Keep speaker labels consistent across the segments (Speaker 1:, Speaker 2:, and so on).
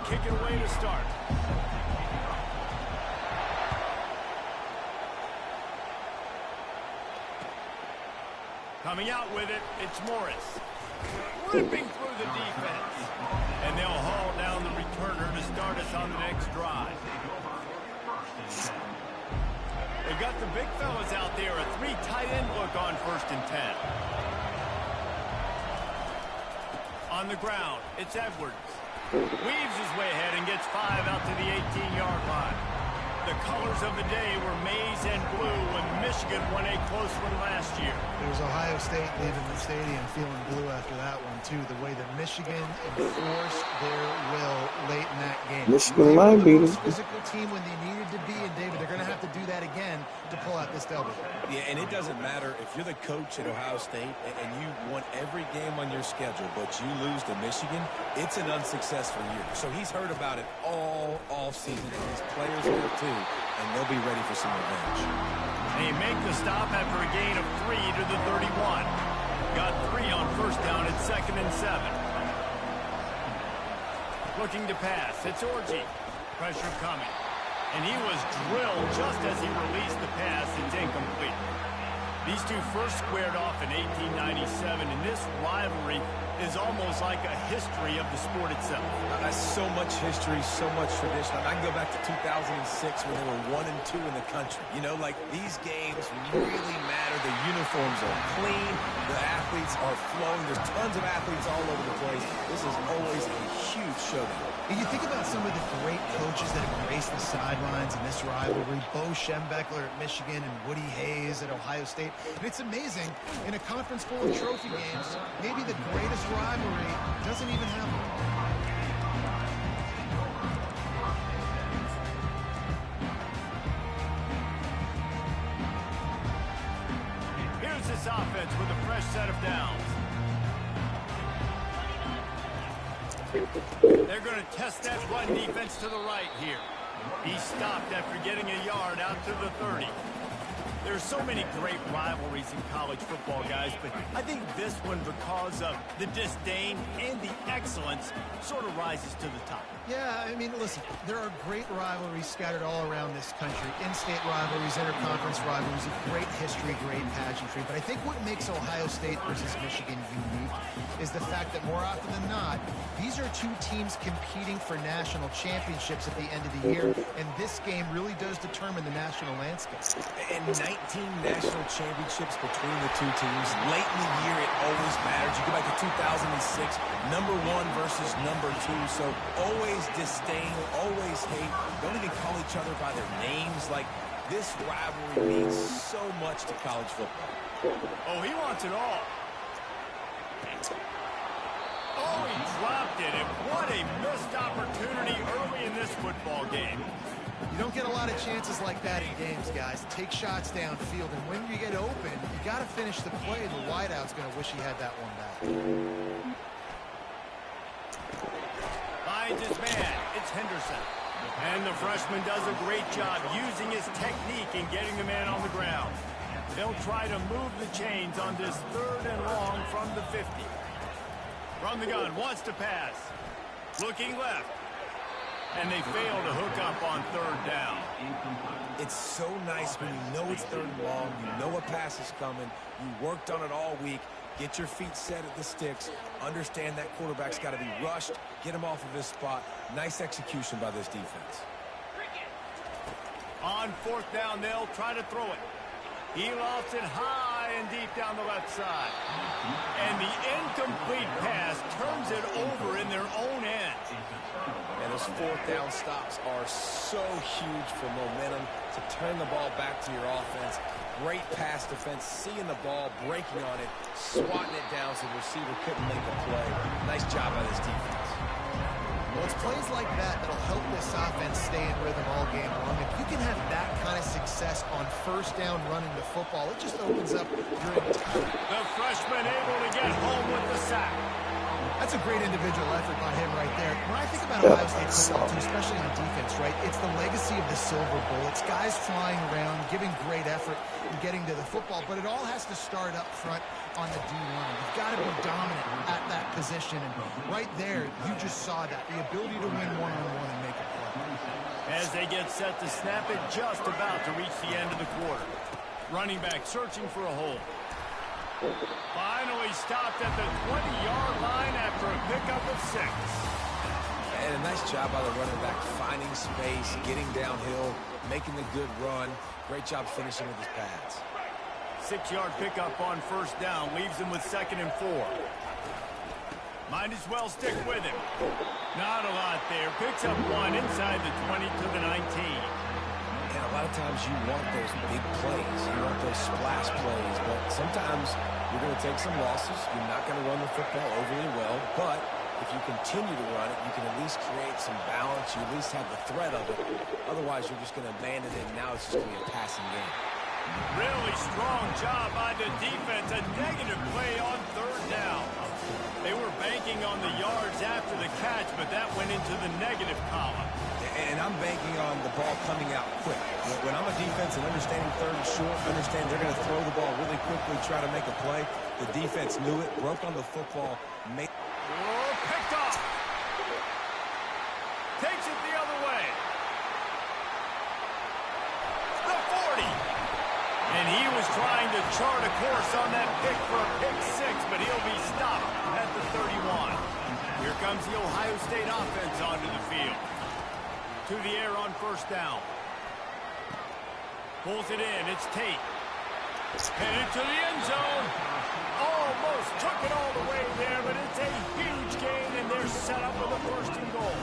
Speaker 1: kick it away to start. Coming out with it, it's Morris. Ripping through the defense. And they'll haul down the returner to start us on the next drive. They've got the big fellas out there, a 3 tight end look on 1st and 10. On the ground, it's Edwards. Weaves his way ahead and gets 5 out to the 18-yard line. The colors of the day were maize and blue when Michigan won a close one last year.
Speaker 2: It was Ohio State leaving the stadium feeling blue after that one, too. The way that Michigan enforced their will late in that game.
Speaker 3: Michigan might be the
Speaker 2: physical team when they needed to be, and David, they're going to have to do that again to pull out this W.
Speaker 4: Yeah, and it doesn't matter if you're the coach at Ohio State and you won every game on your schedule, but you lose to Michigan, it's an unsuccessful year. So he's heard about it all offseason, and his players will too, and they'll be ready for some revenge.
Speaker 1: They make the stop after a gain of 3 to the 31. Got 3 on 1st down at 2nd and 7. Looking to pass. It's Orji. Pressure coming. And he was drilled just as he released the pass. It's incomplete. These two first squared off in 1897, and this rivalry is almost like a history of the sport itself.
Speaker 4: So much history, so much tradition. I can go back to 2006 when they were 1 and 2 in the country. You know, like these games really matter. The uniforms are clean. The athletes are flowing. There's tons of athletes all over the place. This is always a huge showdown.
Speaker 2: And you think about some of the great coaches that have graced the sidelines in this rivalry. Bo Schembechler at Michigan and Woody Hayes at Ohio State. And it's amazing, in a conference full of trophy games, maybe the greatest rivalry doesn't even have one.
Speaker 1: Here's this offense with a fresh set of downs. They're going to test that run defense to the right here. He stopped after getting a yard out to the 30. There's so many great rivalries in college football, guys, but I think this one, because of the disdain and the excellence, sort of rises to the top.
Speaker 2: Yeah, I mean, listen, there are great rivalries scattered all around this country. In-state rivalries, interconference rivalries, of great history, great pageantry. But I think what makes Ohio State versus Michigan unique is the fact that more often than not, these are two teams competing for national championships at the end of the year, and this game really does determine the national landscape.
Speaker 4: And 19 national championships between the two teams. Late in the year, it always matters. You go back to 2006, number 1 versus number 2. So always disdain, always hate. Don't even call each other by their names. Like, this rivalry means so much to college football.
Speaker 1: Oh, he wants it all. Oh, he dropped it. And what a missed opportunity early in this football game.
Speaker 2: You don't get a lot of chances like that in games, guys. Take shots downfield, and when you get open, you got to finish the play. The wideout's going to wish he had that one back.
Speaker 1: Finds his man. It's Henderson. And the freshman does a great job using his technique and getting the man on the ground. They'll try to move the chains on this 3rd and long from the 50. From the gun, wants to pass. Looking left. And they fail to hook up on 3rd down.
Speaker 4: It's so nice when you know it's 3rd and long, you know a pass is coming, you worked on it all week, get your feet set at the sticks, understand that quarterback's got to be rushed, get him off of his spot. Nice execution by this defense.
Speaker 1: On 4th down, they'll try to throw it. He lofts it high and deep down the left side. And the incomplete pass turns it over in their own end.
Speaker 4: And those 4th down stops are so huge for momentum to turn the ball back to your offense. Great pass defense, seeing the ball, breaking on it, swatting it down so the receiver couldn't make a play. Nice job by this defense.
Speaker 2: Well, it's plays like that that'll help this offense stay in rhythm all game long. If you can have that kind of success on first down running the football, it just opens up your entire...
Speaker 1: The freshman able to get home with the sack.
Speaker 2: That's a great individual effort by him right there. When I think about Ohio State football, too, especially on defense, right, it's the legacy of the Silver Bowl. It's guys flying around, giving great effort and getting to the football, but it all has to start up front on the D-line. You've got to be dominant at that position, and right there, you just saw that, the ability to win one-on-one and make a play.
Speaker 1: As they get set to snap it, just about to reach the end of the quarter. Running back searching for a hole. Finally stopped at the 20-yard line after a pickup of 6.
Speaker 4: And a nice job by the running back, finding space, getting downhill, making the good run. Great job finishing with his pads.
Speaker 1: 6-yard pickup on first down leaves him with 2nd and 4. Might as well stick with him. Not a lot there. Picks up 1 inside the 20 to the 19.
Speaker 4: And a lot of times you want those big plays. You want those splash plays. But sometimes you're going to take some losses. You're not going to run the football overly well. But if you continue to run it, you can at least create some balance. You at least have the threat of it. Otherwise, you're just going to abandon it, and now it's just going to be a passing game.
Speaker 1: Really strong job by the defense. A negative play on 3rd down. They were banking on the yards after the catch, but that went into the negative column.
Speaker 4: And I'm banking on the ball coming out quick. When I'm a defense and understanding 3rd and short, understand they're going to throw the ball really quickly, try to make a play. The defense knew it, broke on the football.
Speaker 1: Picked off. Takes it the other way. The 40. And he was trying to chart a course on that pick for a pick 6, but he'll be stopped at the 31. Here comes the Ohio State offense onto the field. To the air on first down. Pulls it in. It's Tate. Headed to the end zone. Almost took it all the way there, but it's a huge gain, and they're set up with a 1st and goal.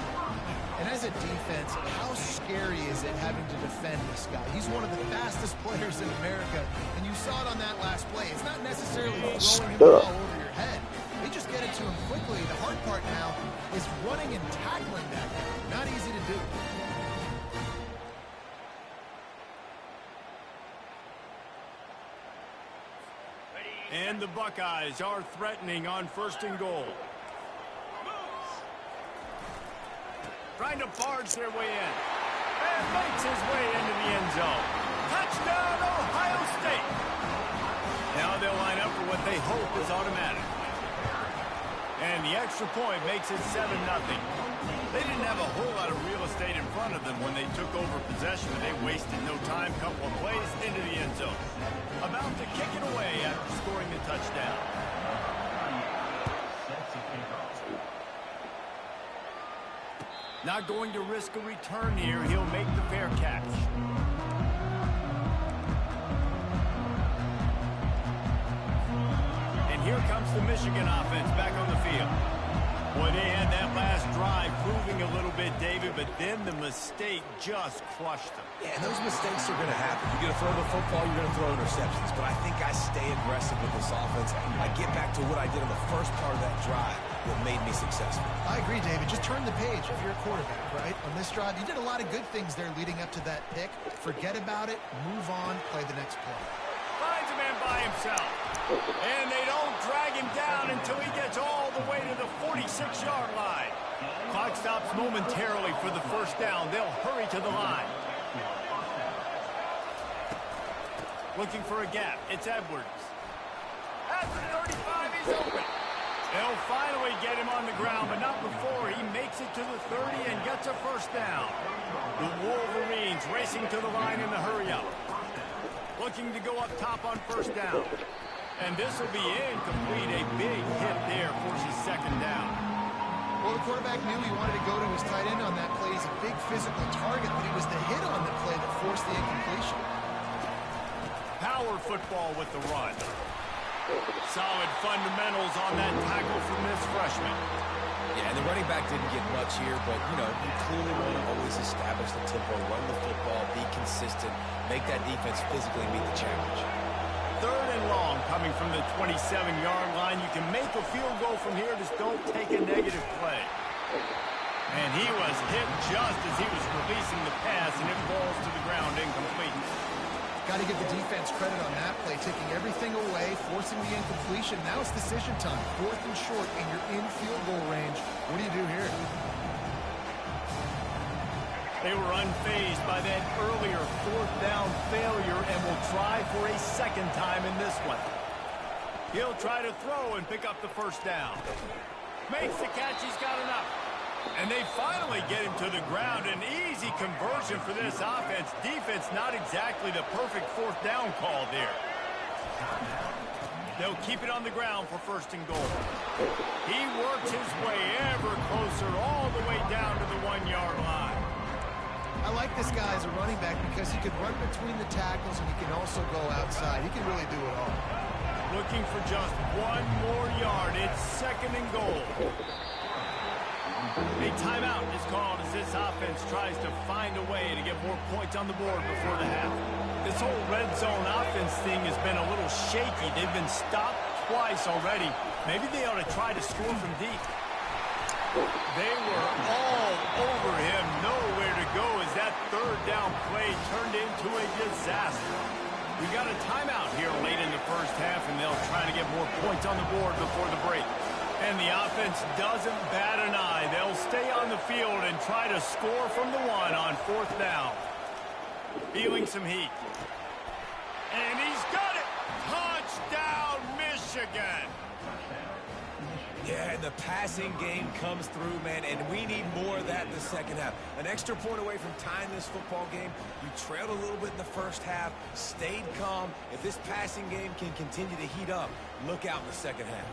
Speaker 2: And as a defense, how scary is it having to defend this guy? He's one of the fastest players in America, and you saw it on that last play. It's not necessarily throwing him the ball over your head. They just get it to him quickly. The hard part now is running and tackling that guy. Not easy to do.
Speaker 1: And the Buckeyes are threatening on 1st and goal. Trying to barge their way in. And makes his way into the end zone. Touchdown, Ohio State. Now they'll line up for what they hope is automatic. And the extra point makes it 7-0. They didn't have a whole lot of real estate in front of them when they took over possession, and they wasted no time. Couple of plays into the end zone. About to kick it away after scoring the touchdown. Not going to risk a return here. He'll make the fair catch. And here comes the Michigan offense back on the field. Boy, they had that last drive proving a little bit, David, but then the mistake just crushed them.
Speaker 4: Yeah, and those mistakes are going to happen. You're going to throw the football, you're going to throw interceptions. But I think I stay aggressive with this offense. I get back to what I did on the first part of that drive that made me successful.
Speaker 2: I agree, David. Just turn the page if you're a quarterback, right? On this drive, you did a lot of good things there leading up to that pick. Forget about it, move on, play the next play.
Speaker 1: Finds a man by himself. And they don't drag him down until he gets all the way to the 46-yard line. Clock stops momentarily for the 1st down. They'll hurry to the line. Looking for a gap. It's Edwards. At the 35, he's open. They'll finally get him on the ground, but not before he makes it to the 30 and gets a 1st down. The Wolverines racing to the line in the hurry-up. Looking to go up top on 1st down. And this will be incomplete. A big hit there forces 2nd down.
Speaker 2: Well, the quarterback knew he wanted to go to his tight end on that play. He's a big physical target, but it was the hit on the play that forced the incompletion.
Speaker 1: Power football with the run. Solid fundamentals on that tackle from this freshman.
Speaker 4: Yeah, and the running back didn't get much here, but, you know, you clearly want to always establish the tempo, run the football, be consistent, make that defense physically meet the challenge.
Speaker 1: 3rd and long coming from the 27-yard line. You can make a field goal from here. Just don't take a negative play. And he was hit just as he was releasing the pass, and it falls to the ground.
Speaker 2: Got to give the defense credit on that play, taking everything away, forcing the incompletion. Now it's decision time. 4th and short, and you're in field goal range. What do you do here?
Speaker 1: They were unfazed by that earlier 4th down failure and will try for a second time in this one. He'll try to throw and pick up the first down. Makes the catch. He's got enough. And they finally get him to the ground. An easy conversion for this offense. Defense not exactly the perfect 4th down call there. They'll keep it on the ground for 1st and goal. He works his way ever closer all the way down to the 1-yard line.
Speaker 2: I like this guy as a running back because he can run between the tackles and he can also go outside. He can really do it all.
Speaker 1: Looking for just 1 more yard. It's 2nd and goal. A timeout is called as this offense tries to find a way to get more points on the board before the half. This whole red zone offense thing has been a little shaky. They've been stopped twice already. Maybe they ought to try to score from deep. They were all over him. Nowhere to go as that 3rd down play turned into a disaster. We got a timeout here late in the first half, and they'll try to get more points on the board before the break. And the offense doesn't bat an eye. They'll stay on the field and try to score from the 1 on 4th down. Feeling some heat. And he's got it! Touchdown, Michigan!
Speaker 4: Yeah, and the passing game comes through, man, and we need more of that in the second half. An extra point away from tying this football game. We trailed a little bit in the first half, stayed calm. If this passing game can continue to heat up, look out in the second half.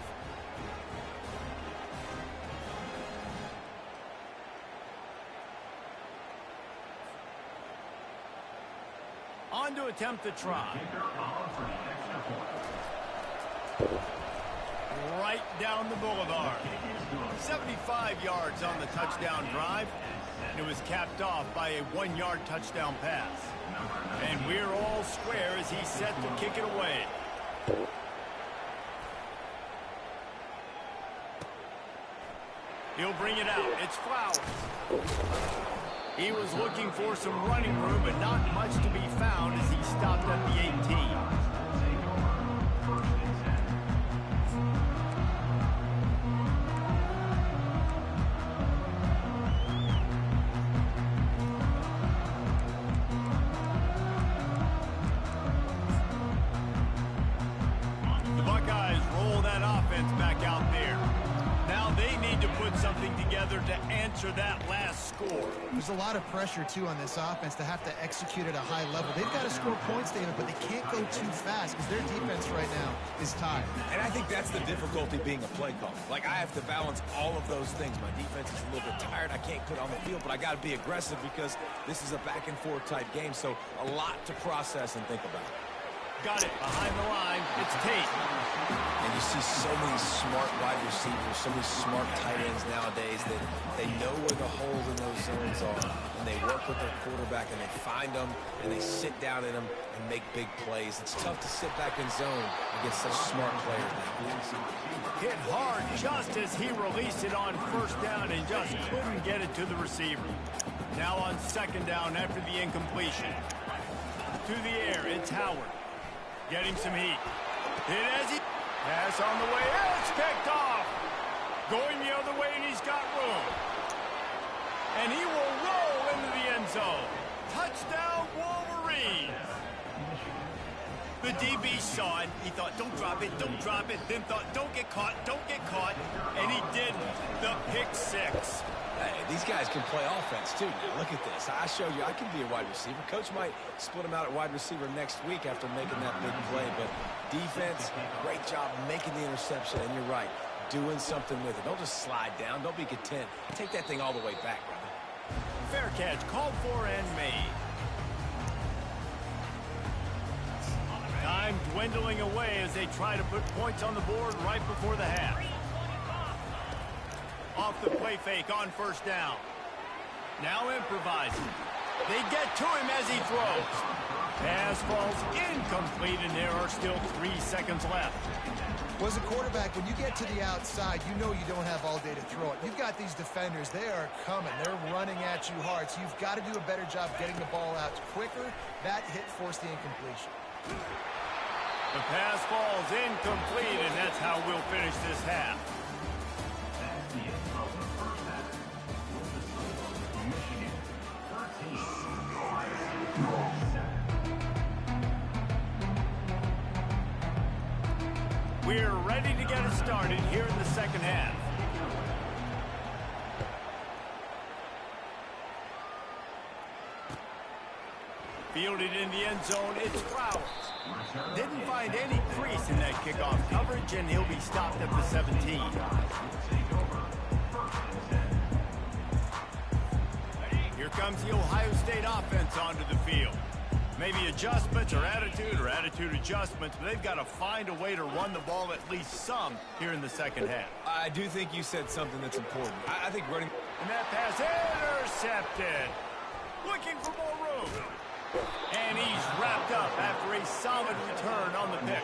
Speaker 1: On to attempt the try. Right down the boulevard. 75 yards on the touchdown drive. It was capped off by a 1-yard touchdown pass. And we're all square as he's set to kick it away. He'll bring it out. It's Flowers. He was looking for some running room, but not much to be found as he stopped at the 18. The Buckeyes roll that offense back out there. Now they need to put something together to answer that last score.
Speaker 2: There's a lot of pressure, too, on this offense to have to execute at a high level. They've got to score points, David, but they can't go too fast because their defense right now is tired.
Speaker 4: And I think that's the difficulty being a play caller. Like, I have to balance all of those things. My defense is a little bit tired. I can't put on the field, but I got to be aggressive because this is a back-and-forth type game, so a lot to process and think about.
Speaker 1: Got it behind the line. It's Tate.
Speaker 4: And you see so many smart wide receivers, so many smart tight ends nowadays that they know where the holes in those zones are, and they work with their quarterback, and they find them, and they sit down in them and make big plays. It's tough to sit back in zone against such smart players now.
Speaker 1: Hit hard just as he released it on 1st down and just couldn't get it to the receiver. Now on 2nd down after the incompletion. To the air, it's Howard. Getting some heat. Hit as he... Pass on the way. It's picked off. Going the other way, and he's got room. And he will roll into the end zone. Touchdown, Wolverines. The DB saw it. He thought, don't drop it, don't drop it. Then thought, don't get caught, don't get caught. And he did the pick 6.
Speaker 4: Hey, these guys can play offense, too. Now, look at this. I showed you I can be a wide receiver. Coach might split him out at wide receiver next week after making that big play. But defense, great job making the interception. And you're right, doing something with it. Don't just slide down. Don't be content. Take that thing all the way back, brother.
Speaker 1: Fair catch, called for and made. Time dwindling away as they try to put points on the board right before the half. Off the play fake on 1st down. Now improvising. They get to him as he throws. Pass falls incomplete, and there are still 3 seconds left.
Speaker 2: Well, as a quarterback, when you get to the outside, you know you don't have all day to throw it. You've got these defenders. They are coming. They're running at you hard, so you've got to do a better job getting the ball out quicker. That hit forced the incompletion.
Speaker 1: The pass falls incomplete, and that's how we'll finish this half. We're ready to get it started here in the second half. Fielded in the end zone, it's Flowers. Didn't find any crease in that kickoff coverage, and he'll be stopped at the 17. Here comes the Ohio State offense onto the field. Maybe adjustments or attitude adjustments, but they've got to find a way to run the ball at least some here in the second half.
Speaker 4: I do think you said something that's important. I think running...
Speaker 1: And that pass intercepted. Looking for more room. And he's wrapped up after a solid return on the pick.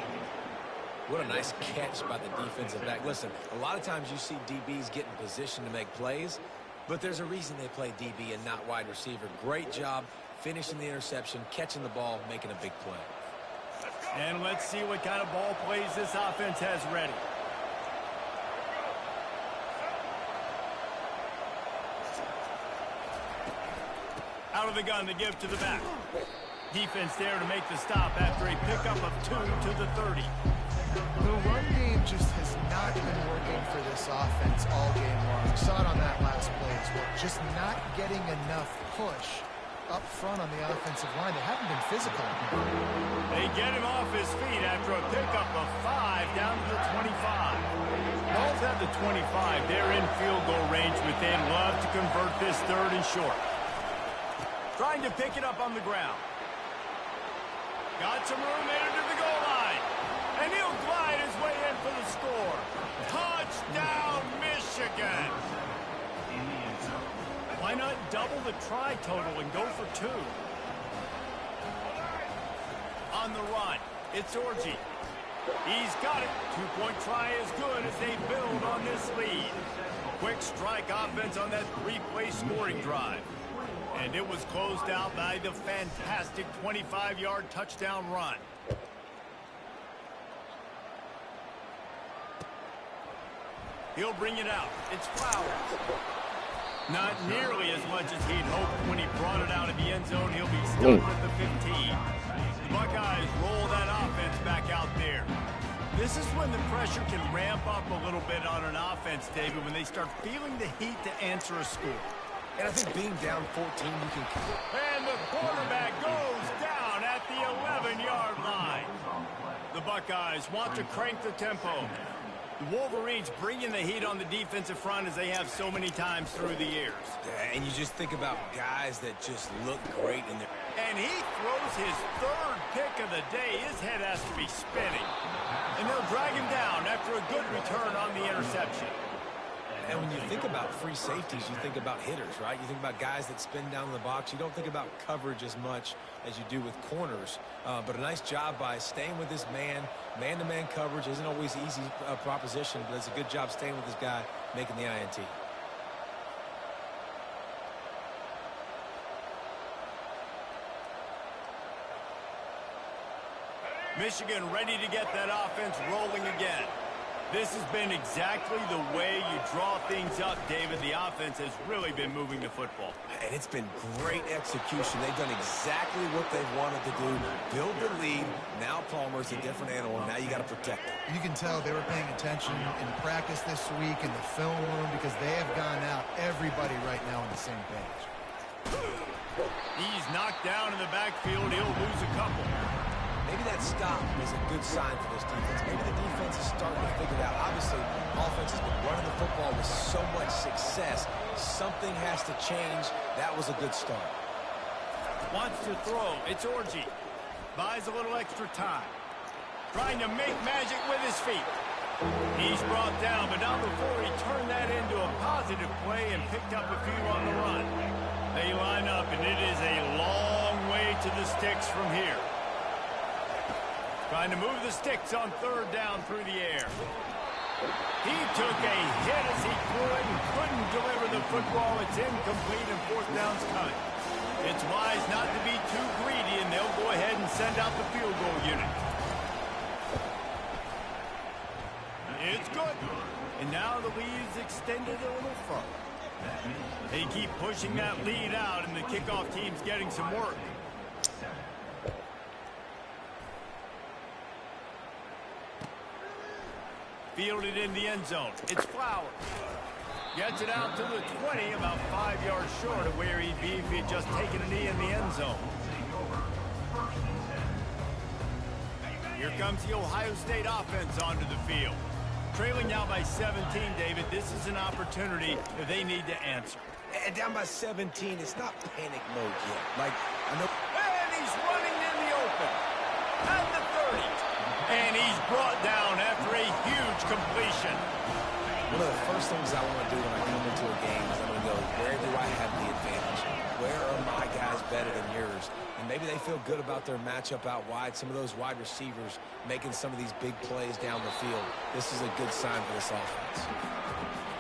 Speaker 4: What a nice catch by the defensive back. Listen, a lot of times you see DBs get in position to make plays, but there's a reason they play DB and not wide receiver. Great job finishing the interception, catching the ball, making a big play.
Speaker 1: And let's see what kind of ball plays this offense has ready. Out of the gun to give to the back. Defense there to make the stop after a pickup of 2 to the 30.
Speaker 2: The run game just has not been working for this offense all game long. We saw it on that last play as well. Just not getting enough push up front on the offensive line. They haven't been physical.
Speaker 1: They get him off his feet after a pickup of 5 down to the 25. Balls at the 25. They're in field goal range, but they'd love to convert this third and short. Trying to pick it up on the ground. Got some room headed to the goal line. And he'll glide his way in for the score. Touchdown, Michigan. Why not double the try total and go for 2? On the run, it's Orji. He's got it. 2-point try is good as they build on this lead. Quick strike offense on that 3-play scoring drive. And it was closed out by the fantastic 25-yard touchdown run. He'll bring it out. It's Flowers. Not nearly as much as he'd hoped when he brought it out of the end zone. He'll be stuck with the 15. The Buckeyes roll that offense back out there. This is when the pressure can ramp up a little bit on an offense, David, when they start feeling the heat to answer a score.
Speaker 4: And I think being down 14, you can...
Speaker 1: And the quarterback goes down at the 11-yard line. The Buckeyes want to crank the tempo. The Wolverines bringing the heat on the defensive front as they have so many times through the years.
Speaker 4: And you just think about guys that just look great in there.
Speaker 1: And he throws his third pick of the day. His head has to be spinning. And they'll drag him down after a good return on the interception.
Speaker 4: And when you think about free safeties, you think about hitters, right? You think about guys that spin down in the box. You don't think about coverage as much as you do with corners. But a nice job by staying with this man. Man-to-man coverage isn't always an easy proposition, but it's a good job staying with this guy, making the INT.
Speaker 1: Michigan ready to get that offense rolling again. This has been exactly the way you draw things up, David. The offense has really been moving the football.
Speaker 4: And it's been great execution. They've done exactly what they've wanted to do. Build the lead. Now Palmer's a different animal. Now you got to protect it.
Speaker 2: You can tell they were paying attention in practice this week in the film room because they have gone out everybody right now on the same page.
Speaker 1: He's knocked down in the backfield. He'll lose a couple.
Speaker 4: Maybe that stop is a good sign for this defense. Maybe the defense is starting to figure it out. Obviously, offense has been running the football with so much success. Something has to change. That was a good start.
Speaker 1: Wants to throw. It's Orji. Buys a little extra time. Trying to make magic with his feet. He's brought down, but not before he turned that into a positive play and picked up a few on the run. They line up, and it is a long way to the sticks from here. Trying to move the sticks on third down through the air. He took a hit as he threw it and couldn't deliver the football. It's incomplete and fourth down's coming. It's wise not to be too greedy, and they'll go ahead and send out the field goal unit. It's good. And now the lead's extended a little further. They keep pushing that lead out, and the kickoff team's getting some work. Fielded in the end zone. It's Flowers. Gets it out to the 20, about 5 yards short of where he'd be if he had just taken a knee in the end zone. Here comes the Ohio State offense onto the field. Trailing now by 17, David. This is an opportunity that they need to answer.
Speaker 4: And down by 17, it's not panic mode yet. Like, I know.
Speaker 1: And he's running in the open. At the 30. And he's brought down after a huge completion.
Speaker 4: One of the first things I want to do when I come into a game is I'm going to go, where do I have the advantage? Where are my guys better than yours? And maybe they feel good about their matchup out wide. Some of those wide receivers making some of these big plays down the field. This is a good sign for this offense.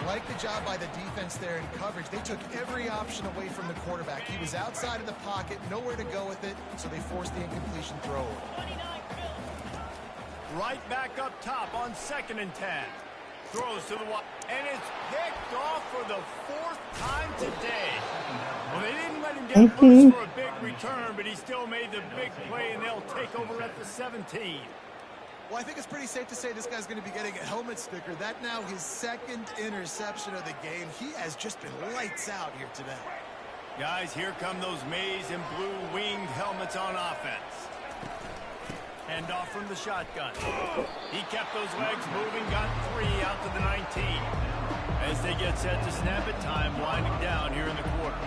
Speaker 2: Like the job by the defense there in coverage. They took every option away from the quarterback. He was outside of the pocket, nowhere to go with it, so they forced the incompletion throw.
Speaker 1: Right back up top on 2nd and 10. Throws to the wide, and it's picked off for the 4th time today. Well, they didn't let him get loose for a big return, but he still made the big play, and they'll take over at the 17.
Speaker 2: Well, I think it's pretty safe to say this guy's going to be getting a helmet sticker. That now his 2nd interception of the game. He has just been lights out here today.
Speaker 1: Guys, here come those maize and blue winged helmets on offense. Hand off from the shotgun. He kept those legs moving, got 3 out to the 19. As they get set to snap it, time winding down here in the quarter.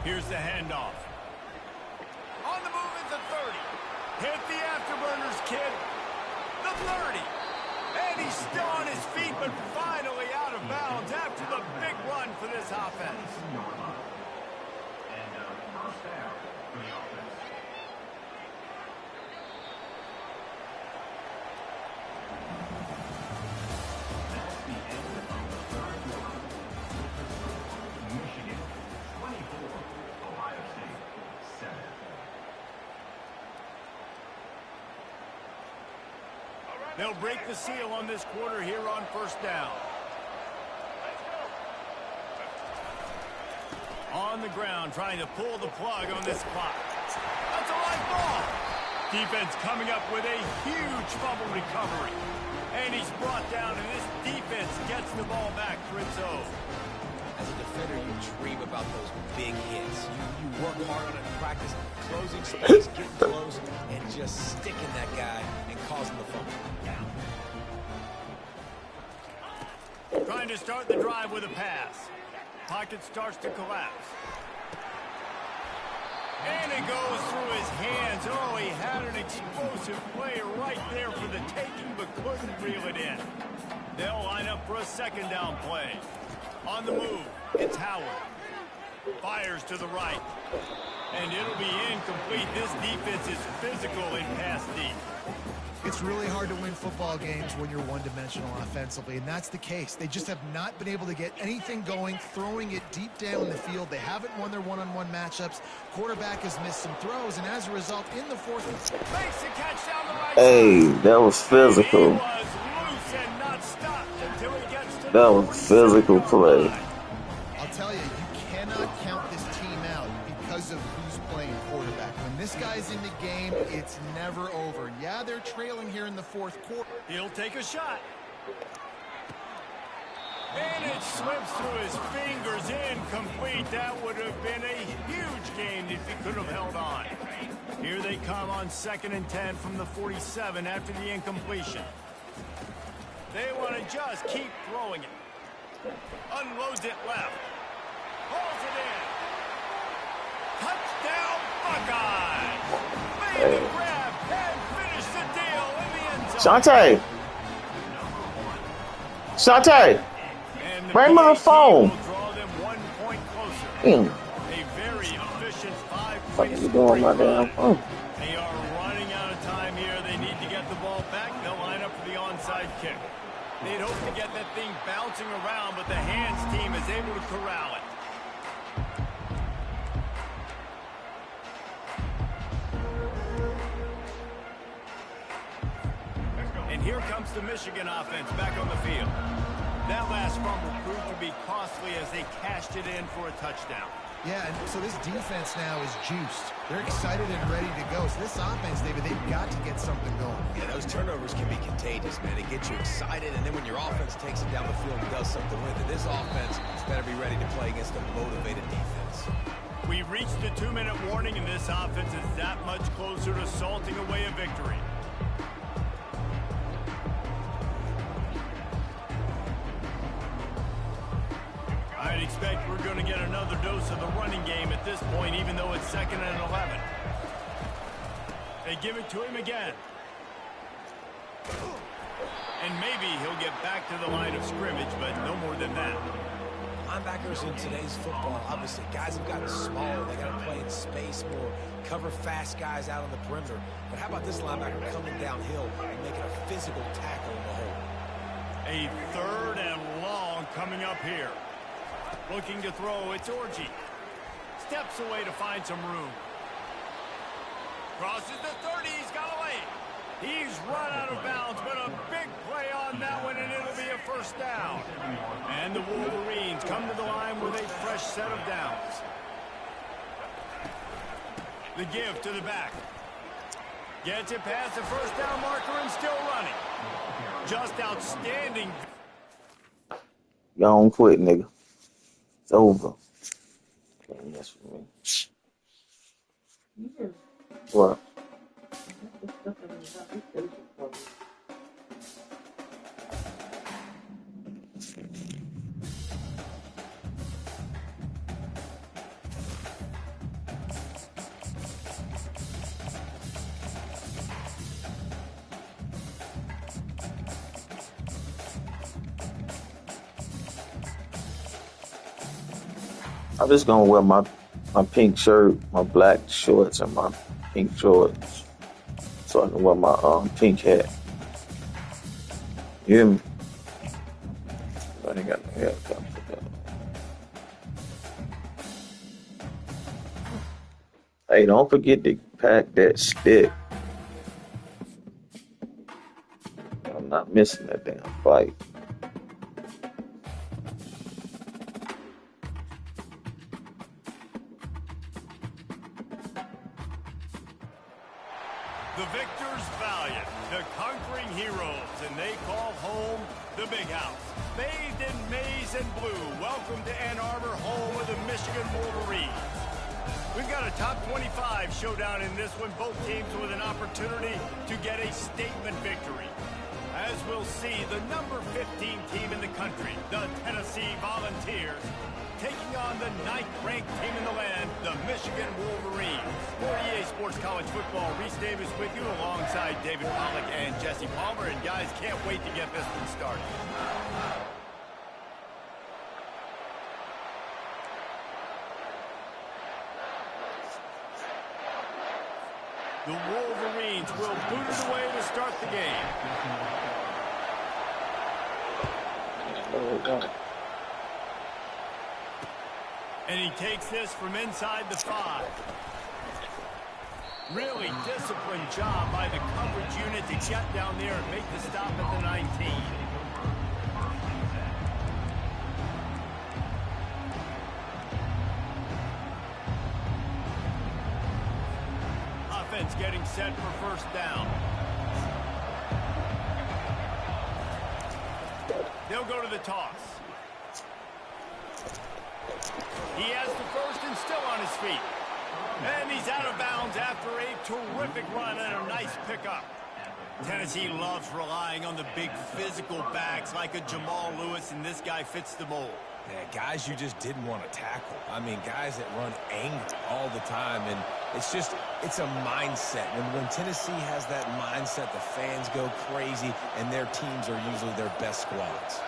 Speaker 1: Here's the handoff. On the move at the 30. Hit the afterburners, kid. The 30. And he's still on his feet, but finally out of bounds after the big run for this offense. They'll break the seal on this quarter here on 1st down. On the ground, trying to pull the plug on this clock. That's a live ball. Defense coming up with a huge fumble recovery. And he's brought down, and this defense gets the ball back for its own.
Speaker 4: As a defender, you dream about those big hits. You work hard on it in practice, closing space, getting close, and just sticking that guy and causing the fumble.
Speaker 1: Trying to start the drive with a pass. Pocket starts to collapse. And it goes through his hands. Oh, he had an explosive play right there for the taking, but couldn't reel it in. They'll line up for a 2nd down play. On the move, it's Howard. Fires to the right. And it'll be incomplete. This defense is physical in pass deep.
Speaker 2: It's really hard to win football games when you're one-dimensional offensively, and that's the case. They just have not been able to get anything going, throwing it deep down the field. They haven't won their one-on-one matchups. Quarterback has missed some throws, and as a result, in the 4th...
Speaker 1: Makes a catch down the right
Speaker 3: Hey,
Speaker 1: side.
Speaker 3: that was physical.
Speaker 1: He was loose and not stopped until he gets to
Speaker 3: That was physical play.
Speaker 2: I'll tell you, you cannot count this team out because of who's playing quarterback. When this guy's in the game, it's never over. Yeah, they're trailing here in the 4th quarter.
Speaker 1: He'll take a shot. And it slips through his fingers, incomplete. That would have been a huge gain if he could have held on. Here they come on 2nd and 10 from the 47 after the incompletion. They want to just keep throwing it. Unloads it left. Pulls it in. Touchdown, Buckeyes! Made the grab and finished the deal in the end zone.
Speaker 3: Shante!
Speaker 1: And the
Speaker 3: Bring me the phone.
Speaker 1: will draw them 1 point closer.
Speaker 3: Mm.
Speaker 1: A very
Speaker 3: What
Speaker 1: quick
Speaker 3: you doing, my
Speaker 1: scoring
Speaker 3: damn
Speaker 1: run.
Speaker 3: phone?
Speaker 1: They are running out of time here. They need to get the ball back. They'll line up for the onside kick. They'd hope to get that thing bouncing around, but the hands team is able to corral it. And here comes the Michigan offense back on the field. That last fumble proved to be costly as they cashed it in for a touchdown.
Speaker 2: Yeah, and so this defense now is juiced. They're excited and ready to go. So this offense, David, they've got to get something going.
Speaker 4: Yeah, those turnovers can be contagious, man. It gets you excited, and then when your offense takes it down the field and does something with it, this offense better be ready to play against a motivated defense.
Speaker 1: We reached the 2-minute warning, and this offense is that much closer to salting away a victory. I'd expect we're going to get another dose of the running game at this point, even though it's 2nd and 11. They give it to him again. And maybe he'll get back to the line of scrimmage, but no more than that.
Speaker 4: Linebackers in today's football, obviously, guys have gotten smaller. They got to play in space more, cover fast guys out on the perimeter. But how about this linebacker coming downhill and making a physical tackle in the hole?
Speaker 1: A 3rd and long coming up here. Looking to throw, it's Orji. Steps away to find some room. Crosses the 30, he's got a lane. He's run out of bounds, but a big play on that one, and it'll be a first down. And the Wolverines come to the line with a fresh set of downs. The give to the back. Gets it past the first down marker and still running. Just outstanding.
Speaker 3: Y'all don't quit, nigga. It's over. Can't mess with me. What? I'm just gonna wear my pink shirt, my black shorts, and my pink shorts, so I can wear my pink hat. You hear me? I ain't got no haircut for that. Hey, don't forget to pack that stick. I'm not missing that damn fight.
Speaker 1: The victors valiant, the conquering heroes, and they call home the big house. Bathed in maize and blue, welcome to Ann Arbor, home of the Michigan Wolverines. We've got a top 25 showdown in this one, both teams with an opportunity to get a statement victory. As we'll see, the number 15 team in the country, the Tennessee Volunteers, taking on the 9th-ranked team in the land, the Michigan Wolverines. For EA Sports College Football, Reese Davis with you alongside David Pollack and Jesse Palmer. And guys, can't wait to get this one started. The Wolverines will boot it away to start the game. And he takes this from inside the 5. Really disciplined job by the coverage unit to get down there and make the stop at the 19. Offense getting set for first down. They'll go to the toss. He has the first and still on his feet. And he's out of bounds after a terrific run and a nice pickup. Tennessee loves relying on the big physical backs like a Jamal Lewis, and this guy fits the mold.
Speaker 4: Yeah, guys you just didn't want to tackle. I mean, guys that run angry all the time, and it's a mindset. When Tennessee has that mindset, the fans go crazy, and their teams are usually their best squads.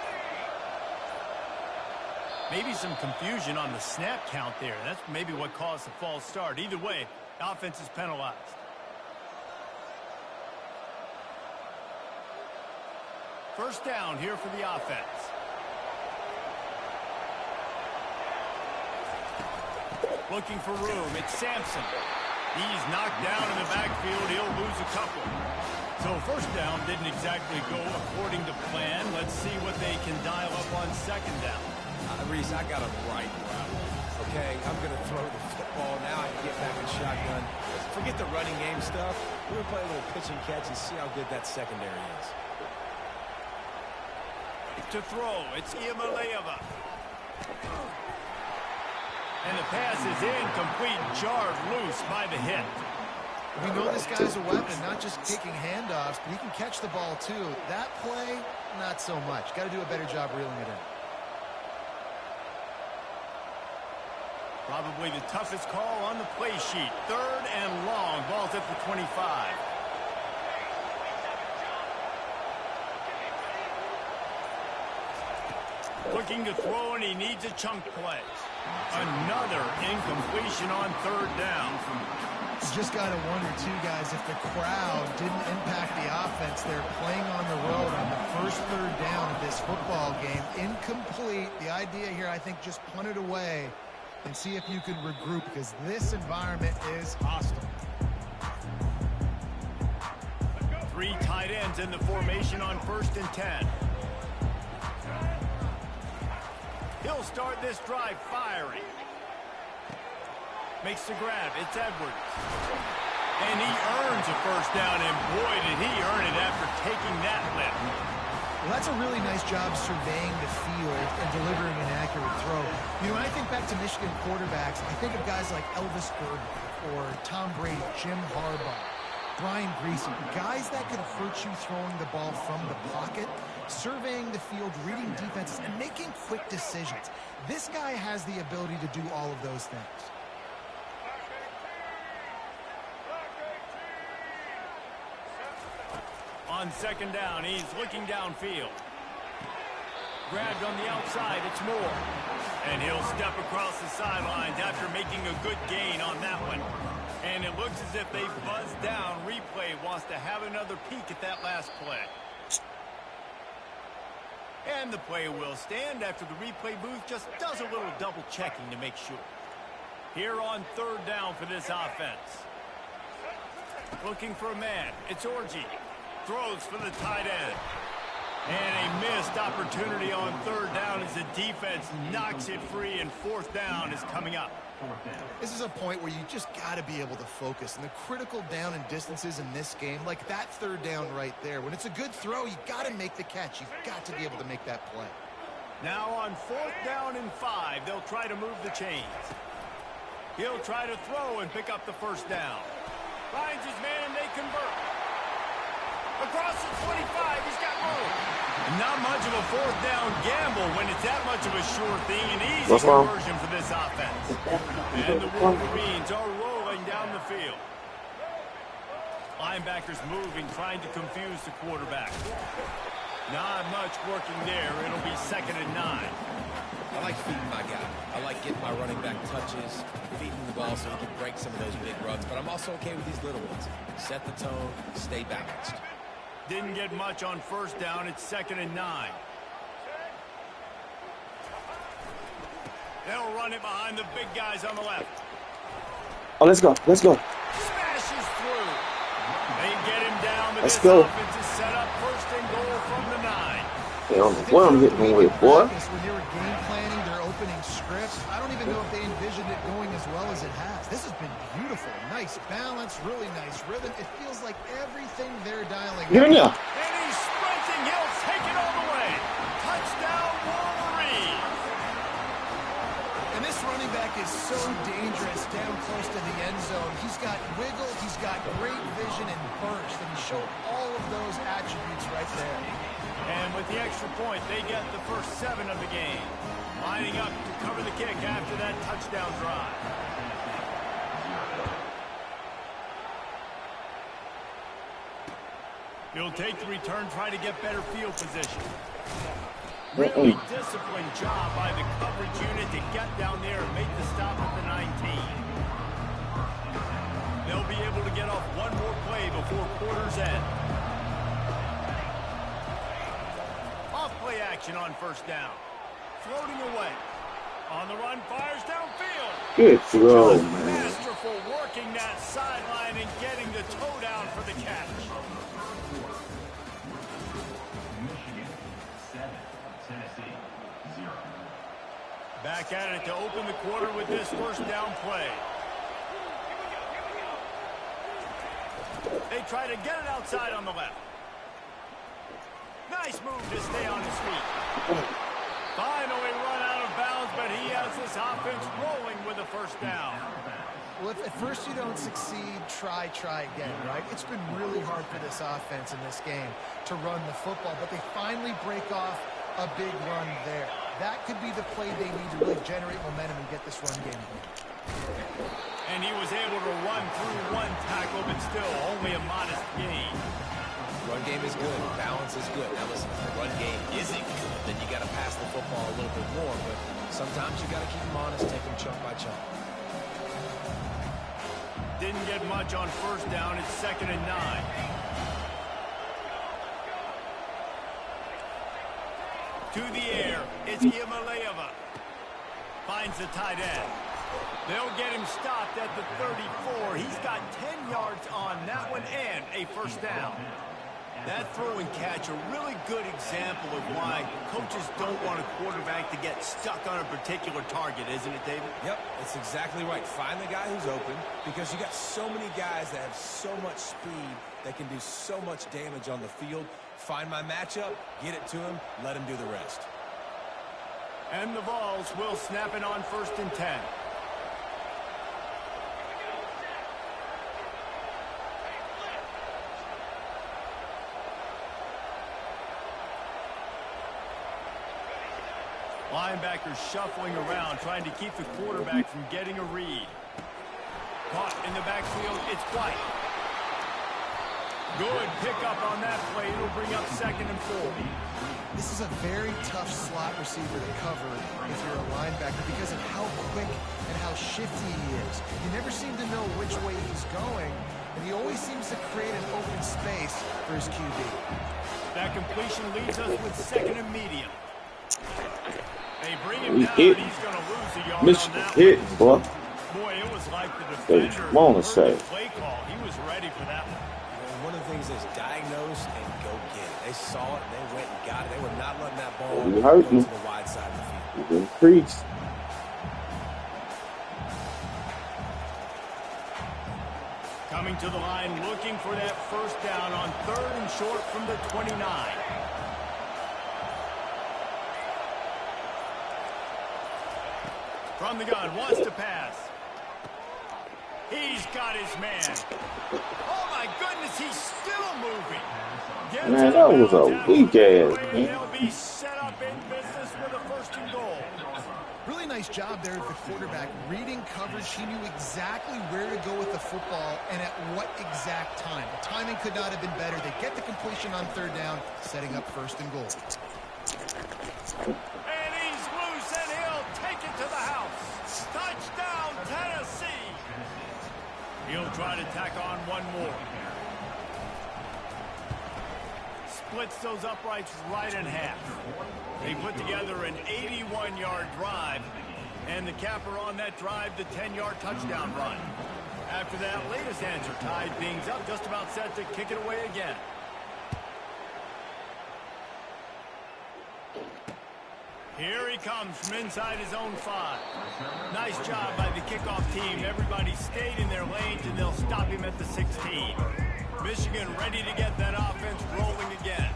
Speaker 1: Maybe some confusion on the snap count there. That's maybe what caused the false start. Either way, the offense is penalized. First down here for the offense. Looking for room. It's Sampson. He's knocked down in the backfield. He'll lose a couple. So first down didn't exactly go according to plan. Let's see what they can dial up on second down.
Speaker 4: Reese, I got him right. Okay, I'm going to throw the football. Now I can get back in shotgun. Forget the running game stuff. We're going to play a little pitch and catch and see how good that secondary is.
Speaker 1: To throw, it's Iamaleava. And the pass is incomplete, jarred loose by the hit.
Speaker 2: We know this guy's a weapon, not just kicking handoffs, but he can catch the ball too. That play, not so much. Got to do a better job reeling it in.
Speaker 1: Probably the toughest call on the play sheet. Third and long. Ball's at the 25. Looking to throw, and he needs a chunk play. Another incompletion on third down.
Speaker 2: You just got to wonder, too, guys, if the crowd didn't impact the offense. They're playing on the road on the first third down of this football game. Incomplete. The idea here, I think, just punt it away and see if you can regroup, because this environment is hostile.
Speaker 1: Three tight ends in the formation on 1st and 10. He'll start this drive firing. Makes the grab. It's Edwards. And he earns a first down, and boy, did he earn it after taking that lift.
Speaker 2: Well, that's a really nice job surveying the field and delivering an accurate throw. You know, when I think back to Michigan quarterbacks, I think of guys like Elvis Burger or Tom Brady, Jim Harbaugh, Brian Greasy, guys that could hurt you throwing the ball from the pocket, surveying the field, reading defenses, and making quick decisions. This guy has the ability to do all of those things.
Speaker 1: On second down, he's looking downfield. Grabbed on the outside, it's Moore. And he'll step across the sidelines after making a good gain on that one. And it looks as if they buzzed down. Replay wants to have another peek at that last play. And the play will stand after the replay booth just does a little double checking to make sure. Here on third down for this offense. Looking for a man. It's Orji. Throws for the tight end. And a missed opportunity on third down as the defense knocks it free, and fourth down is coming up.
Speaker 2: This is a point where you just got to be able to focus. And the critical down and distances in this game, like that third down right there, when it's a good throw, you got to make the catch. You've got to be able to make that play.
Speaker 1: Now on 4th down and 5, they'll try to move the chains. He'll try to throw and pick up the first down. Finds his man, they convert. Across the 25, he's got room. Not much of a fourth down gamble when it's that much of a sure thing. An easy conversion for this offense. And the Wolverines are rolling down the field. Linebackers moving, trying to confuse the quarterback. Not much working there. It'll be 2nd and 9.
Speaker 4: I like feeding my guy. I like getting my running back touches, feeding the ball so he can break some of those big runs. But I'm also okay with these little ones. Set the tone, stay balanced.
Speaker 1: Didn't get much on first down. It's 2nd and 9. They'll run it behind the big guys on the left.
Speaker 3: Oh, let's go. Let's go.
Speaker 1: Smashes through. They get him down, but
Speaker 3: Let's
Speaker 1: this
Speaker 3: go.
Speaker 1: offense is set up 1st and goal from the 9.
Speaker 3: Damn, what I'm hitting with, boy.
Speaker 2: When they were game planning their opening scripts, I don't even know if they envisioned it going as well as it has. This has been beautiful. Nice balance, really nice rhythm. It feels like everything they're dialing.
Speaker 3: Get in there.
Speaker 1: And he's sprinting. He'll take it all the way. Touchdown, Wolverines.
Speaker 2: And this running back is so dangerous down close to the end zone. He's got wiggle, he's got great vision and burst, and he showed all of those attributes right there.
Speaker 1: And with the extra point, they get the first 7 of the game. Lining up to cover the kick after that touchdown drive. He'll take the return, try to get better field position. Really disciplined job by the coverage unit to get down there and make the stop at the 19. They'll be able to get off one more play before quarter's end. Off play action on first down. Floating away. On the run, fires downfield.
Speaker 3: Good throw,
Speaker 1: Just
Speaker 3: man.
Speaker 1: masterful working that sideline and getting the toe down for the catch. Back at it to open the quarter with this first down play. They try to get it outside on the left. Nice move to stay on his feet. Finally run out of bounds, but he has this offense rolling with a first down.
Speaker 2: Well, if at first you don't succeed, try again, right? It's been really hard for this offense in this game to run the football, but they finally break off a big run there. That could be the play they need to really generate momentum and get this run game going.
Speaker 1: And he was able to run through one tackle, but still only a modest gain.
Speaker 4: Run game is good. Balance is good. Now listen, if the run game isn't good, then you got to pass the football a little bit more. But sometimes you got to keep them honest, take them chunk by chunk.
Speaker 1: Didn't get much on first down. It's 2nd and 9. To the air, it's Imalayeva. Finds the tight end. They'll get him stopped at the 34. He's got 10 yards on that one and a first down. That throw and catch, a really good example of why coaches don't want a quarterback to get stuck on a particular target, isn't it, David?
Speaker 4: Yep, that's exactly right. Find the guy who's open, because you got so many guys that have so much speed that can do so much damage on the field. Find my matchup, get it to him, let him do the rest.
Speaker 1: And the Vols will snap it on 1st and 10. Linebackers shuffling around, trying to keep the quarterback from getting a read. Caught in the backfield, it's White. Good pickup on that play. It'll bring up 2nd and 4.
Speaker 2: This is a very tough slot receiver to cover if you're a linebacker because of how quick and how shifty he is. You never seem to know which way he's going, and he always seems to create an open space for his QB.
Speaker 1: That completion leaves us with 2nd and medium. They bring him down,
Speaker 3: hit.
Speaker 1: and he's going to lose a yard
Speaker 3: Missed
Speaker 1: on that
Speaker 3: hit,
Speaker 1: one.
Speaker 3: boy.
Speaker 1: Boy, it was like the
Speaker 3: They
Speaker 1: defender
Speaker 3: wanna
Speaker 1: heard
Speaker 3: say.
Speaker 1: the play call. He was ready for that one.
Speaker 4: One of the things is diagnose and go get it. They saw it, and they went and got it. They were not letting that ball
Speaker 3: You
Speaker 4: go
Speaker 3: hurt
Speaker 4: to
Speaker 3: him.
Speaker 4: the wide side of the field.
Speaker 3: He's increased.
Speaker 1: Coming to the line, looking for that first down on 3rd and short from the 29. From the gun, wants to pass. He's got his man. Oh, my goodness, he's still moving. Gets
Speaker 3: Man,
Speaker 1: out
Speaker 3: that
Speaker 1: of
Speaker 3: was a
Speaker 1: bounds
Speaker 3: weak
Speaker 1: after the
Speaker 3: ass,
Speaker 1: play,
Speaker 3: man.
Speaker 1: and they'll be set up in business with a 1st and goal.
Speaker 2: Really nice job there at the quarterback. Reading coverage, he knew exactly where to go with the football and at what exact time. The timing could not have been better. They get the completion on 3rd down, setting up 1st and goal.
Speaker 1: And he's loose, and he'll take it to the house. Touchdown, Tennessee. He'll try to tack on one more. Splits those uprights right in half. They put together an 81-yard drive, and the capper on that drive, the 10-yard touchdown run. After that latest answer tied things up, just about set to kick it away again. Here he comes from inside his own 5. Nice job by the kickoff team. Everybody stayed in their lanes, and they'll stop him at the 16. Michigan ready to get that offense rolling again.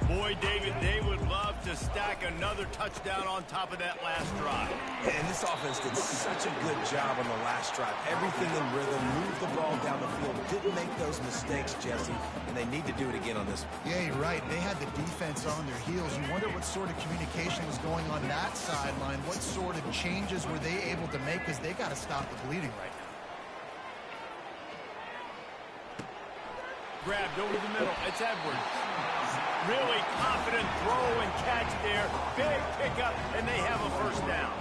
Speaker 1: Boy, David, they would love to stack another touchdown on top of that last drive.
Speaker 4: And this offense did such a good job on the last drive. Everything in rhythm, moved the ball down the field, didn't make those mistakes, Jesse, and they need to do it again on this one.
Speaker 2: Yeah, you're right. They had the defense on their heels. You wonder what sort of communication was going on that sideline. What sort of changes were they able to make, because they got to stop the bleeding right now.
Speaker 1: Grabbed over the middle. It's Edwards. Really confident throw and catch there. Big pickup, and they have a first down.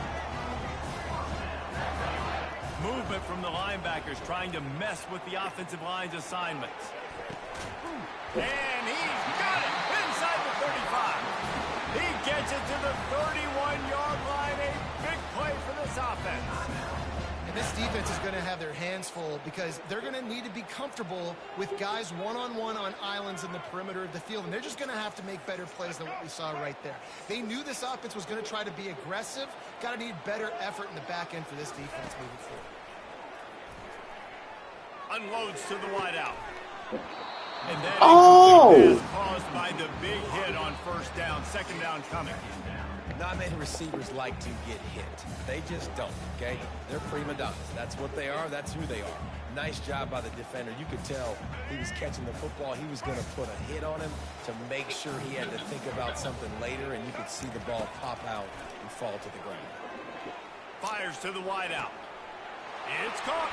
Speaker 1: Movement from the linebackers trying to mess with the offensive line's assignments. And he's got it inside the 35. He gets it to the 31-yard line. A big play for this offense.
Speaker 2: And this defense is going to have their hands full because they're going to need to be comfortable with guys one-on-one on islands in the perimeter of the field. And they're just going to have to make better plays than what we saw right there. They knew this offense was going to try to be aggressive. Got to need better effort in the back end for this defense moving forward.
Speaker 1: Unloads to the wideout. And that is caused by the big hit on first down. Second down coming.
Speaker 4: Not many receivers like to get hit. They just don't, okay? They're prima donnas. That's what they are. That's who they are. Nice job by the defender. You could tell he was catching the football. He was going to put a hit on him to make sure he had to think about something later, and you could see the ball pop out and fall to the ground.
Speaker 1: Fires to the wideout. It's caught.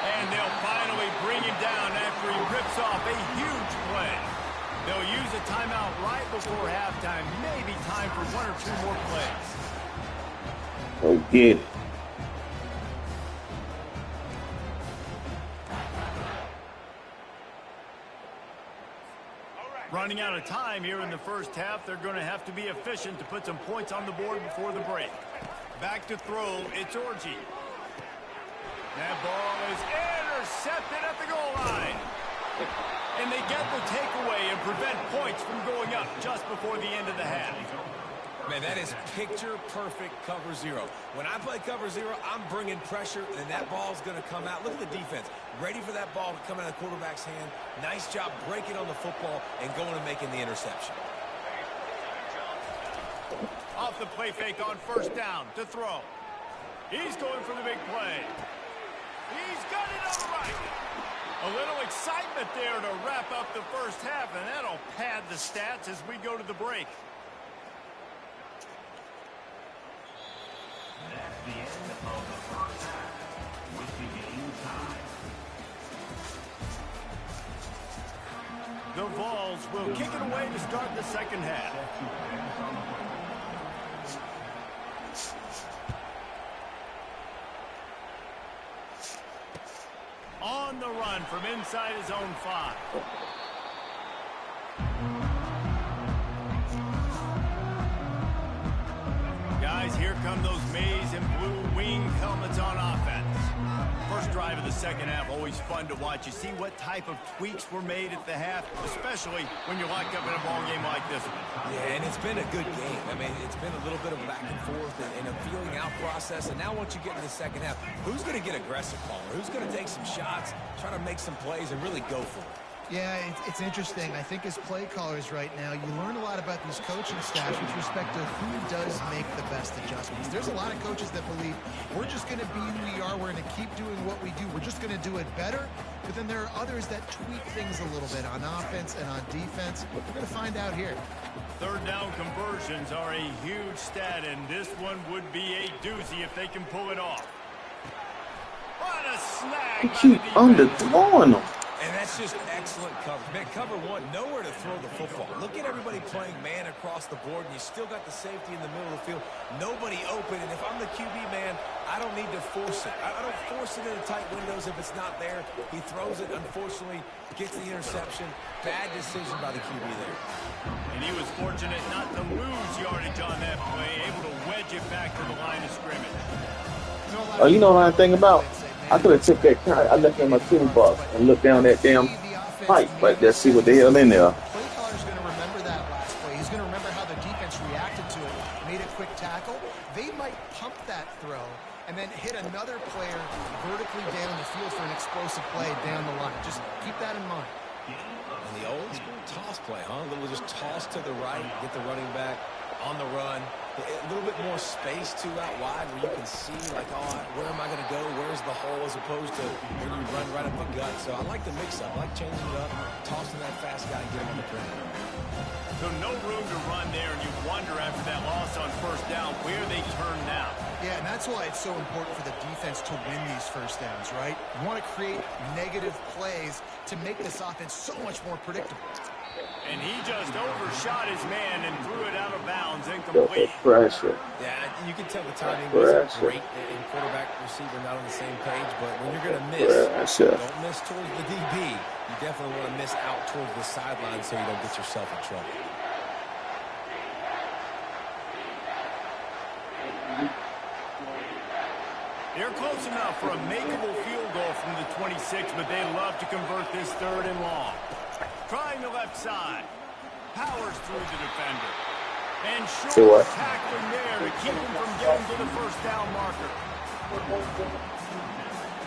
Speaker 1: And they'll finally bring him down after he rips off a huge play. They'll use a timeout right before halftime. Maybe time for one or two more plays.
Speaker 3: Go get it.
Speaker 1: Running out of time here in the first half. They're going to have to be efficient to put some points on the board before the break. Back to throw. It's Orji. That ball is intercepted at the goal line. And they get the takeaway and prevent points from going up just before the end of the half.
Speaker 4: Man, that is picture-perfect cover zero. When I play cover zero, I'm bringing pressure, and that ball's going to come out. Look at the defense. Ready for that ball to come out of the quarterback's hand. Nice job breaking on the football and going and making the interception.
Speaker 1: Off the play fake on first down to throw. He's going for the big play. He's got it on the right. A little excitement there to wrap up the first half, and that'll pad the stats as we go to the break.
Speaker 5: That's the end of the first half with the game tied.
Speaker 1: The Vols will kick it away to start the second half. On the run from inside his own 5. Guys, here come those maize and blue wing helmets on offense. First drive of the second half, always fun to watch. You see what type of tweaks were made at the half, especially when you're locked up in a ball game like this one.
Speaker 4: Yeah, and it's been a good game. I mean, it's been a little bit of back and forth and a feeling out process. And now once you get in the second half, who's going to get aggressive, Palmer? Who's going to take some shots, try to make some plays, and really go for it?
Speaker 2: Yeah, it's interesting. I think as play callers right now, you learn a lot about these coaching staffs with respect to who does make the best adjustments. There's a lot of coaches that believe we're just going to be who we are. We're going to keep doing what we do. We're just going to do it better. But then there are others that tweak things a little bit on offense and on defense. We're going to find out here.
Speaker 1: Third down conversions are a huge stat, and this one would be a doozy if they can pull it off. What a snag!
Speaker 3: They keep underthrowing them.
Speaker 4: And that's just excellent coverage. Man, cover one, nowhere to throw the football. Look at everybody playing man across the board, and you still got the safety in the middle of the field. Nobody open, and if I'm the QB man, I don't need to force it. I don't force it into tight windows if it's not there. He throws it, unfortunately, gets the interception. Bad decision by the QB there.
Speaker 1: And he was fortunate not to lose yardage on that play, able to wedge it back to the line of scrimmage.
Speaker 3: Oh, you know what I think about? I could have took that car. I left it in my toolbox and looked down that damn pipe right there, see what the hell in there.
Speaker 2: Play caller's going to remember that last play. He's going to remember how the defense reacted to it, made a quick tackle. They might pump that throw and then hit another player vertically down the field for an explosive play down the line. Just keep that in mind.
Speaker 4: And the old school toss play, huh? A little just toss to the right, get the running back on the run. A little bit more space, too, out wide where you can see, like, oh, where am I going to go? Where's the hole? As opposed to when you run right up the gut. So I like the mix-up. I like changing it up, tossing that fast guy and get him on the perimeter.
Speaker 1: So no room to run there, and you wonder after that loss on first down where they turn now.
Speaker 2: Yeah, and that's why it's so important for the defense to win these first downs, right? You want to create negative plays to make this offense so much more predictable.
Speaker 1: And he just overshot his man and threw it out of bounds
Speaker 3: Felt
Speaker 1: incomplete.
Speaker 3: that pressure.
Speaker 4: Yeah, you can tell the timing
Speaker 3: Pressure.
Speaker 4: wasn't great in quarterback receiver not on the same page, but when you're going to miss,
Speaker 3: Pressure.
Speaker 4: don't miss towards the DB. You definitely want to miss out towards the sideline so you don't get yourself in trouble.
Speaker 1: They're close enough for a makeable field goal from the 26, but they love to convert this 3rd and long. Trying the left side. Powers through the defender. And short tackling there to keep him from getting to the first down marker.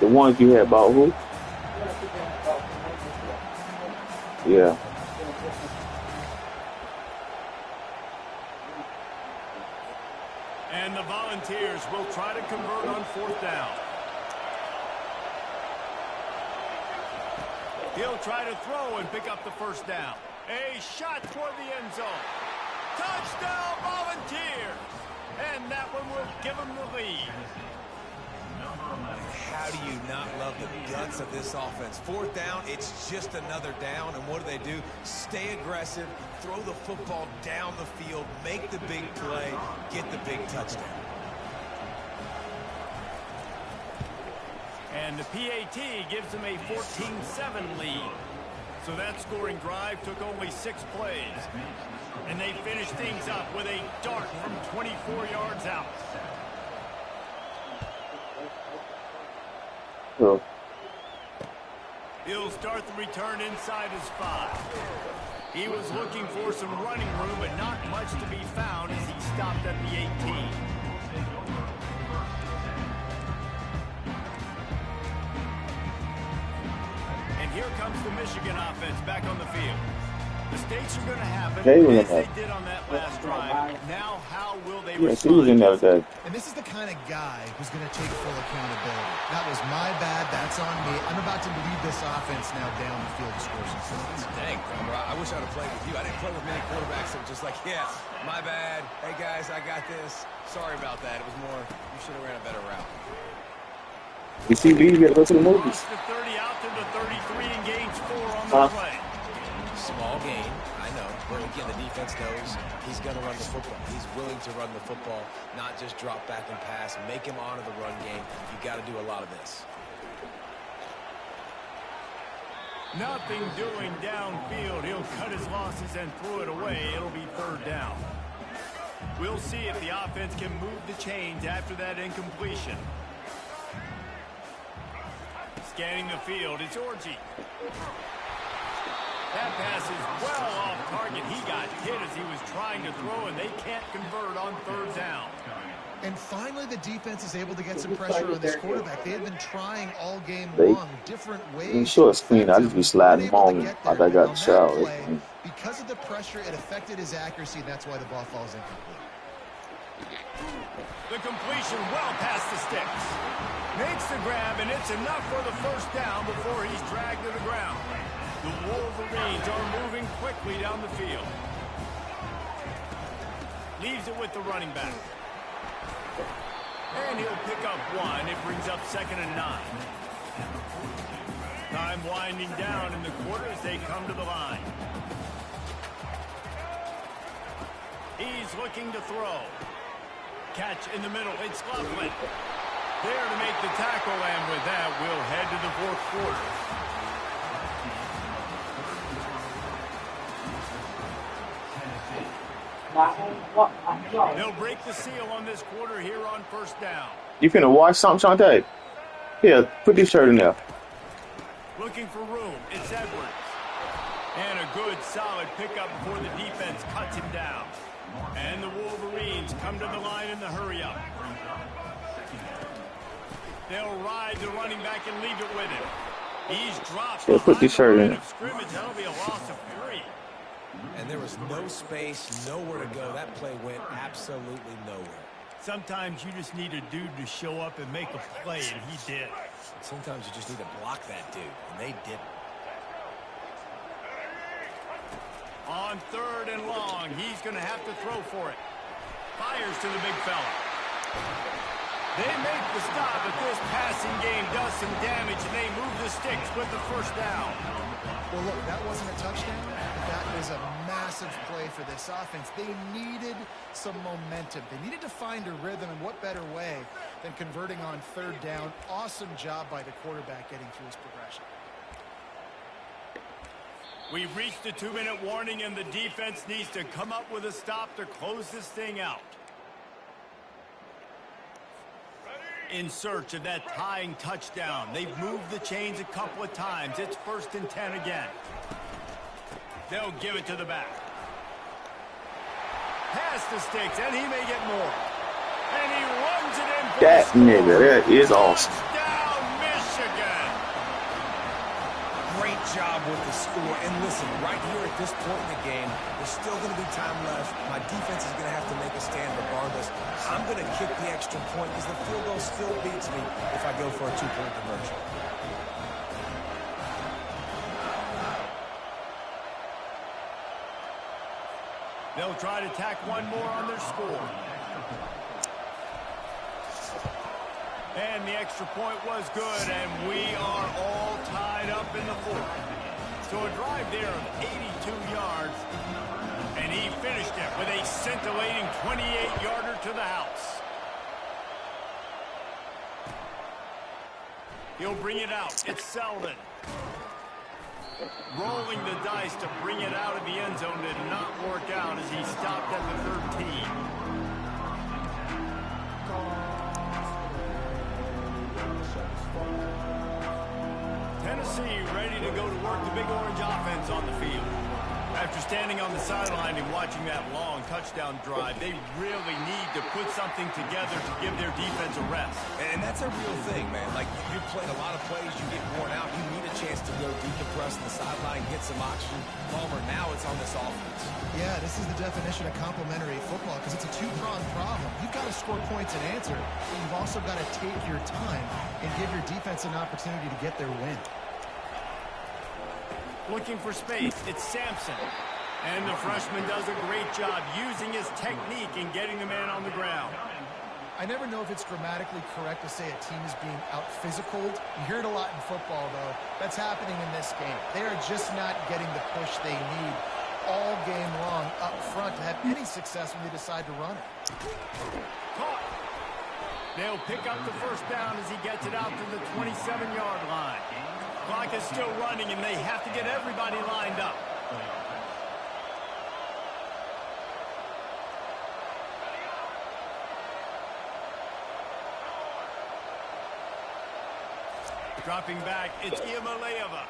Speaker 3: The ones you had about who? Yeah.
Speaker 1: And the Volunteers will try to convert on 4th down. He'll try to throw and pick up the first down. A shot toward the end zone. Touchdown, Volunteers! And that one will give them the lead.
Speaker 4: How do you not love the guts of this offense? 4th down, it's just another down, and what do? Stay aggressive, throw the football down the field, make the big play, get the big touchdown.
Speaker 1: And the PAT gives them a 14-7 lead. So that scoring drive took only 6 plays. And they finished things up with a dart from 24 yards out.
Speaker 3: Oh.
Speaker 1: He'll start the return inside his 5. He was looking for some running room, but not much to be found as he stopped at the 18. And here comes the Michigan offense back on the field. Mistakes are going to happen, as they did on that last drive. Now, how will they respond?
Speaker 3: She was in there today.
Speaker 2: And this is the kind of guy who's going to take full accountability. That was my bad. That's on me. I'm about to lead this offense now down the field to score some points.
Speaker 4: Dang, Cromer, I wish I'd have played with you. I didn't play with many quarterbacks that were just like, yeah, my bad. Hey, guys, I got this. Sorry about that. It was more, you should have ran a better route.
Speaker 3: You see, you got to go to the movies.
Speaker 1: Cross the 30 out to the 33 and gains 4 on the play.
Speaker 4: Small gain, I know. But again, the defense knows he's going to run the football. He's willing to run the football, not just drop back and pass. Make him honor the run game. You got to do a lot of this.
Speaker 1: Nothing doing downfield. He'll cut his losses and throw it away. It'll be 3rd down. We'll see if the offense can move the chains after that incompletion. Scanning the field, it's Orji. That pass is well off target. He got hit as he was trying to throw, and they can't convert on 3rd down.
Speaker 2: And finally, the defense is able to get some pressure on this quarterback. They have been trying all game long, different ways.
Speaker 3: In short screen, I just be sliding home after I got the shower.
Speaker 2: Because of the pressure, it affected his accuracy, and that's why the ball falls incomplete.
Speaker 1: The completion well past the sticks. Makes the grab, and it's enough for the first down before he's dragged to the ground. The Wolverines are moving quickly down the field. Leaves it with the running back. And he'll pick up 1. It brings up 2nd and 9. Time winding down in the quarter as they come to the line. He's looking to throw. Catch in the middle. It's Loveland. There to make the tackle, and with that, we'll head to the 4th quarter. They'll break the seal on this quarter here on 1st down.
Speaker 3: You finna watch something, Shantae? Here, put this shirt in there.
Speaker 1: Looking for room. It's Edwards. And a good, solid pickup before the defense cuts him down. And the Wolverines come to the line in the hurry-up. They'll ride the running back and leave it with him. He's dropped
Speaker 3: Put this shirt in.
Speaker 1: of scrimmage. That'll be a loss of 3.
Speaker 4: And there was no space, nowhere to go. That play went absolutely nowhere.
Speaker 1: Sometimes you just need a dude to show up and make a play, and he did.
Speaker 4: Sometimes you just need to block that dude, and they didn't.
Speaker 1: On 3rd and long, he's going to have to throw for it. Fires to the big fella. They make the stop, but this passing game does some damage, and they move the sticks with the first down.
Speaker 2: Well, look, that wasn't a touchdown, but that is a massive play for this offense. They needed some momentum. They needed to find a rhythm, and what better way than converting on third down. Awesome job by the quarterback getting through his progression.
Speaker 1: We've reached the 2-minute warning, and the defense needs to come up with a stop to close this thing out. In search of that tying touchdown. They've moved the chains a couple of times. It's 1st and 10 again. They'll give it to the back. Past the sticks, and he may get more. And he runs it in for
Speaker 3: That
Speaker 1: the
Speaker 3: nigga,
Speaker 1: score.
Speaker 3: that is awesome.
Speaker 1: Touchdown, Michigan.
Speaker 4: Great job with the score. And listen, right here at this point in the game, there's still going to be time left. My defense is going to have to make a stand regardless. I'm going to kick the extra point because the field goal still beats me if I go for a 2-point conversion.
Speaker 1: They'll try to tack one more on their score. And the extra point was good, and we are all tied up in the 4th. So a drive there of 82 yards, and he finished it with a scintillating 28-yarder to the house. He'll bring it out. It's Selden. Rolling the dice to bring it out of the end zone did not work out as he stopped at the 13. Tennessee ready to go to work the Big Orange offense on the field. After standing on the sideline and watching that long touchdown drive, they really need to put something together to give their defense a rest.
Speaker 4: And that's a real thing, man. Like, you're playing a lot of plays, you get worn out, you need a chance to go decompress on the sideline, get some oxygen. Palmer, now it's on this offense.
Speaker 2: Yeah, this is the definition of complementary football because it's a two-pronged problem. You've got to score points and answer, but you've also got to take your time and give your defense an opportunity to get their win.
Speaker 1: Looking for space, it's Sampson. And the freshman does a great job using his technique and getting the man on the ground.
Speaker 2: I never know if it's grammatically correct to say a team is being out-physicaled. You hear it a lot in football, though. That's happening in this game. They are just not getting the push they need all game long up front to have any success when they decide to run it.
Speaker 1: Caught. They'll pick up the first down as he gets it out to the 27-yard line. Clock is still running, and they have to get everybody lined up. Dropping back, it's Iamaleava.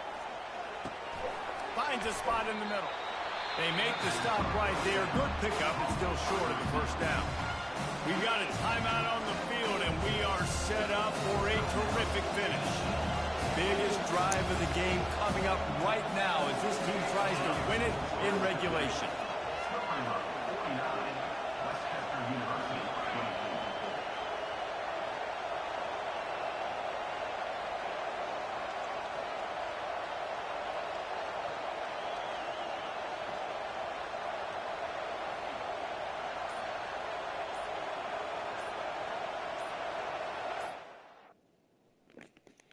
Speaker 1: Finds a spot in the middle. They make the stop right there. Good pickup, but still short of the first down. We've got a timeout on the field, and we are set up for a terrific finish. Biggest drive of the game coming up right now as this team tries to win it in regulation.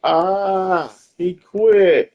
Speaker 3: Ah, he quit.